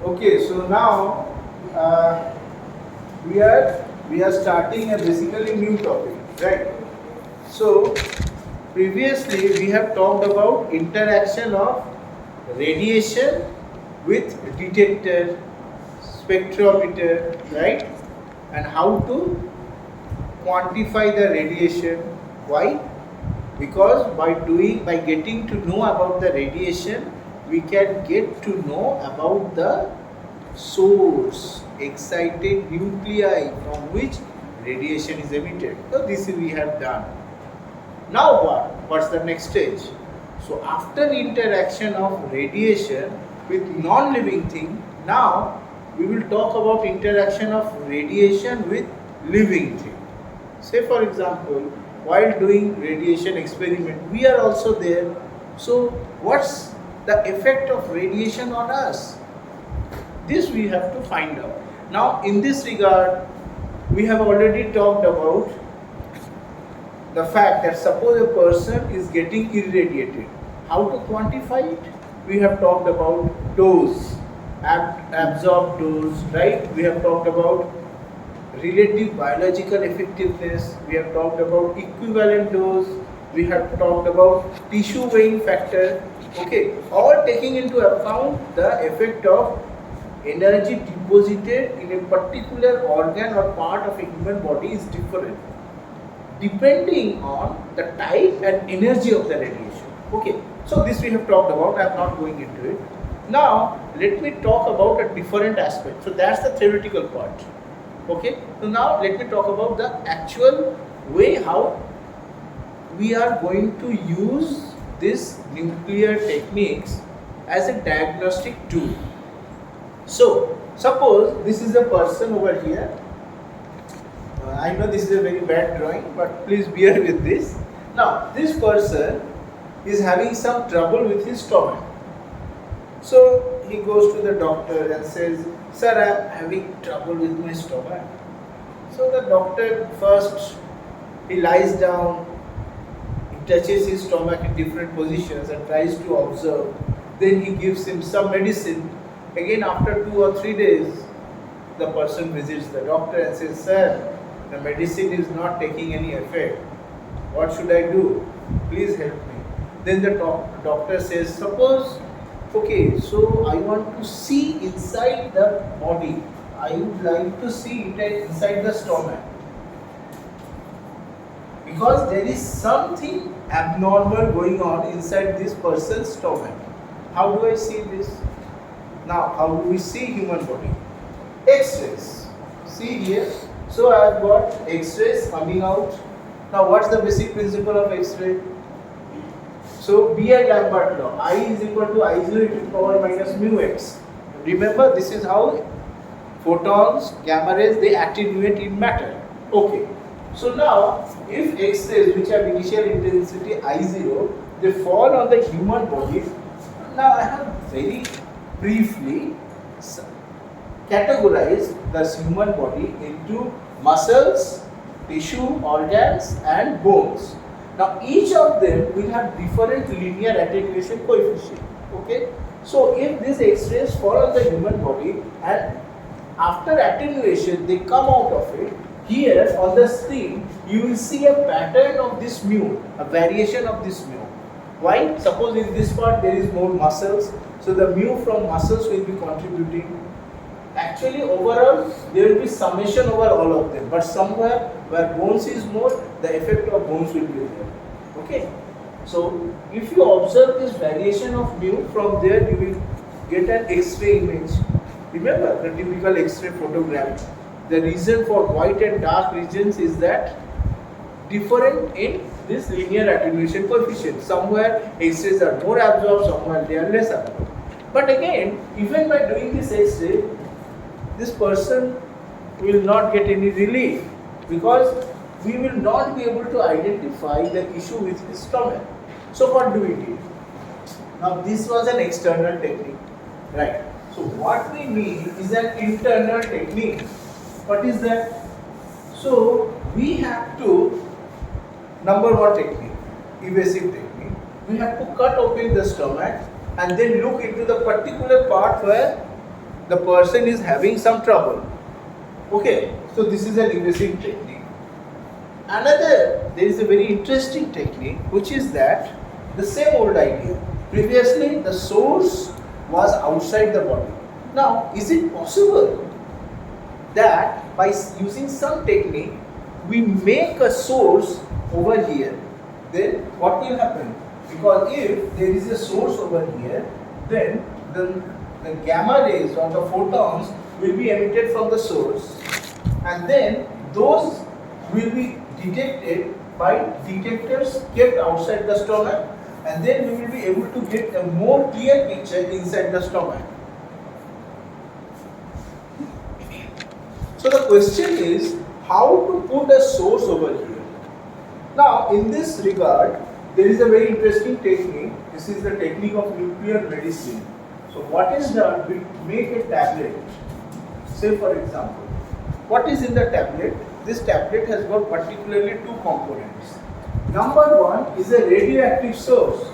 Okay, so now uh, we are starting a basically new topic, right? So previously we have talked about interaction of radiation with detector, spectrometer, right? And how to quantify the radiation. Why? Because by getting to know about the radiation, we can get to know about the source, excited nuclei from which radiation is emitted. So this we have done. Now what? What's the next stage? So after interaction of radiation with non-living thing, now we will talk about interaction of radiation with living thing. Say for example, while doing radiation experiment, we are also there. So what's the effect of radiation on us? This we have to find out. Now in this regard, we have already talked about the fact that suppose a person is getting irradiated, how to quantify it? We have talked about dose, absorbed dose, right? We have talked about relative biological effectiveness, we have talked about equivalent dose, we have talked about tissue weighing factor, okay, all taking into account the effect of energy deposited in a particular organ or part of a human body is different depending on the type and energy of the radiation. Okay, so this we have talked about, I am not going into it. Now let me talk about a different aspect. So that's the theoretical part. Okay, so now let me talk about the actual way how we are going to use this nuclear techniques as a diagnostic tool. So suppose this is a person over here. I know this is a very bad drawing, but please bear with this. Now this person is having some trouble with his stomach. So he goes to the doctor and says, "Sir, I am having trouble with my stomach." So the doctor first, he lies down, he touches his stomach in different positions and tries to observe. Then he gives him some medicine. Again after 2 or 3 days, the person visits the doctor and says, "Sir, the medicine is not taking any effect. What should I do? Please help me." Then the doctor says, "Suppose, okay, so I want to see inside the body. I would like to see it inside the stomach. Because there is something abnormal going on inside this person's stomach. How do I see this?" Now, how do we see human body? X-rays. See here. So I have got X-rays coming out. Now what's the basic principle of X-ray? So Beer-Lambert law, I is equal to I0 to the power minus mu x. Remember, this is how photons, gamma rays, they attenuate in matter. Okay. So now if X-rays which have initial intensity I0, they fall on the human body. Now I have very briefly categorized the human body into muscles, tissue, organs and bones. Now each of them will have different linear attenuation coefficient. Okay. So if these X-rays fall on the human body and after attenuation they come out of it, here on the screen you will see a pattern of this mu, a variation of this mu. Why? Suppose in this part there is more muscles, so the mu from muscles will be contributing. Actually overall there will be summation over all of them, but somewhere where bones is more, the effect of bones will be there. Okay. So if you observe this variation of mu, from there you will get an X-ray image. Remember the typical X-ray photogram. The reason for white and dark regions is that different in this linear attenuation coefficient. Somewhere X-rays are more absorbed, somewhere they are less absorbed. But again, even by doing this X-ray, this person will not get any relief because we will not be able to identify the issue with his stomach. So what do we do? Now this was an external technique, right? So what we need is an internal technique. What is that? So we have to, number one technique, evasive technique. We have to cut open the stomach and then look into the particular part where the person is having some trouble. Okay, so this is an invasive technique. There is a very interesting technique, which is that the same old idea. Previously, the source was outside the body. Now, is it possible that by using some technique, we make a source over here? Then what will happen? Because if there is a source over here, then the gamma rays or the photons will be emitted from the source, and then those will be detected by detectors kept outside the stomach, and then we will be able to get a more clear picture inside the stomach. So the question is how to put a source over here. Now in this regard, there is a very interesting technique. This is the technique of nuclear medicine. So what is done, we make a tablet. Say for example, what is in the tablet? This tablet has got particularly two components. Number one is a radioactive source.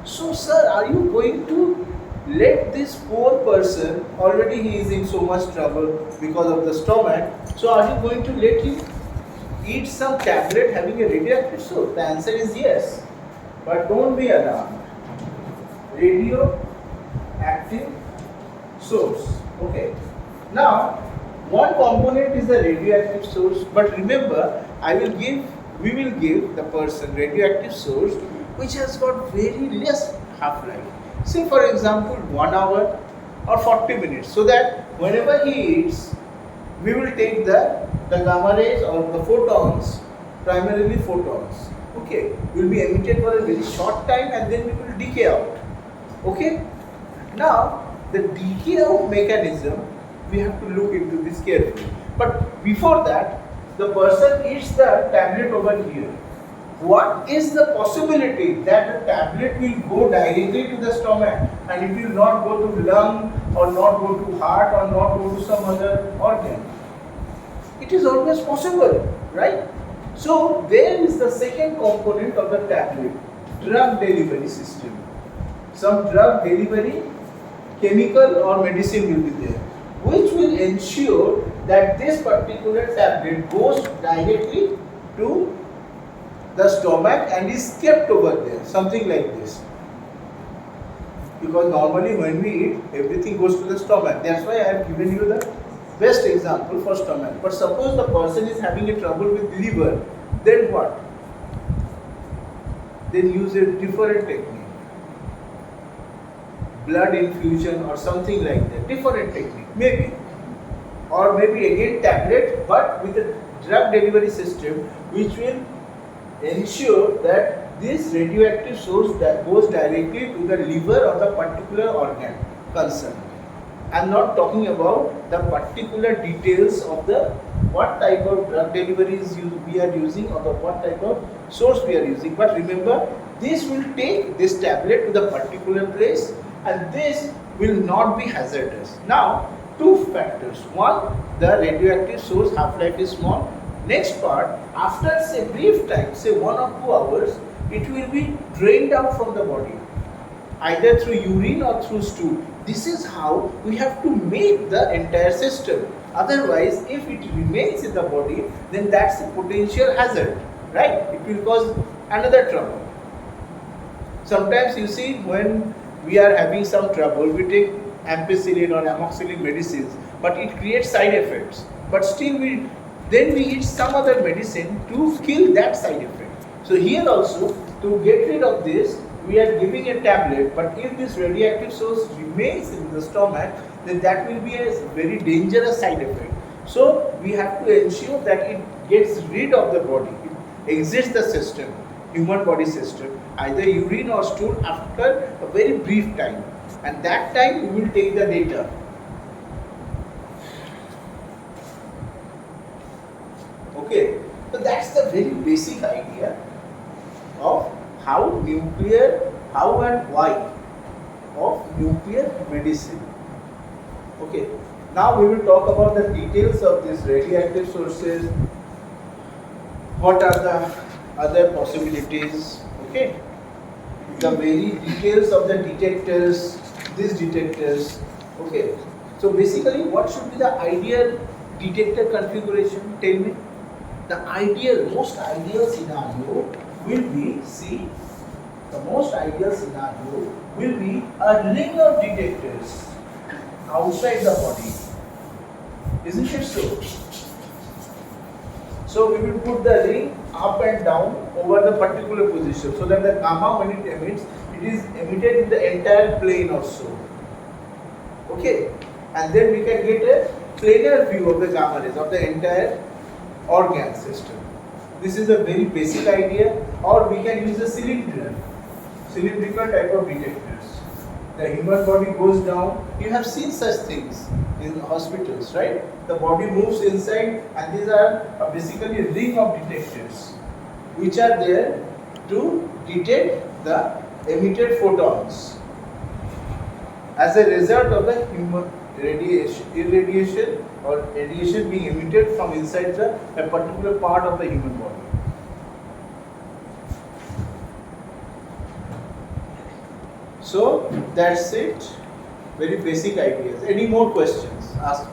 So sir, are you going to let this poor person, already he is in so much trouble because of the stomach, so are you going to let him eat some tablet having a radioactive source? The answer is yes. But don't be alarmed. Radioactive source. Okay. Now, one component is the radioactive source, but remember, we will give the person radioactive source which has got very less half-life. Say for example 1 hour or 40 minutes, so that whenever he eats, we will take the gamma rays or the photons, primarily photons, okay, will be emitted for a very short time and then it will decay out. Okay. Now the decay out mechanism, we have to look into this carefully. But before that, the person eats the tablet over here. What is the possibility that the tablet will go directly to the stomach and it will not go to lung or not go to heart or not go to some other organ? It is always possible, right? So there is the second component of the tablet, drug delivery system. Some drug delivery, chemical or medicine will be there, which will ensure that this particular tablet goes directly to the stomach and is kept over there, something like this. Because normally when we eat, everything goes to the stomach. That's why I have given you the best example for stomach. But suppose the person is having a trouble with liver, then what? Then use a different technique. Blood infusion or something like that. Different technique, maybe. Or maybe again tablet, but with a drug delivery system which will ensure that this radioactive source that goes directly to the liver or the particular organ concerned. I am not talking about the particular details of the what type of drug deliveries we are using or the what type of source we are using. But remember, this will take this tablet to the particular place and this will not be hazardous. Now, two factors. One, the radioactive source half-life is small. Next part, after say brief time, say 1 or 2 hours, it will be drained out from the body, either through urine or through stool. This is how we have to make the entire system. Otherwise, if it remains in the body, then that's a potential hazard, right? It will cause another trouble. Sometimes you see when we are having some trouble, we take ampicillin or amoxicillin medicines, but it creates side effects. But still then we eat some other medicine to kill that side effect. So here also, to get rid of this, we are giving a tablet, but if this radioactive source remains in the stomach, then that will be a very dangerous side effect. So we have to ensure that it gets rid of the body, it exits the system, human body system, either urine or stool after a very brief time. And that time we will take the data. Okay, so that's the very basic idea of how and why of nuclear medicine. Okay, now we will talk about the details of these radioactive sources, what are the other possibilities, okay, the very details of the detectors, these detectors, okay. So basically, what should be the ideal detector configuration? Tell me. The most ideal scenario will be, see, the most ideal scenario will be a ring of detectors outside the body. Isn't it so? So we will put the ring up and down over the particular position so that the gamma, when it emits, it is emitted in the entire plane or so. Okay? And then we can get a planar view of the gamma rays of the entire organ system. This is a very basic idea, or we can use a cylindrical type of detectors. The human body goes down. You have seen such things in hospitals, right? The body moves inside, and these are basically a ring of detectors which are there to detect the emitted photons as a result of the human irradiation or radiation being emitted from inside a particular part of the human body. So that's it. Very basic ideas. Any more questions? Ask me.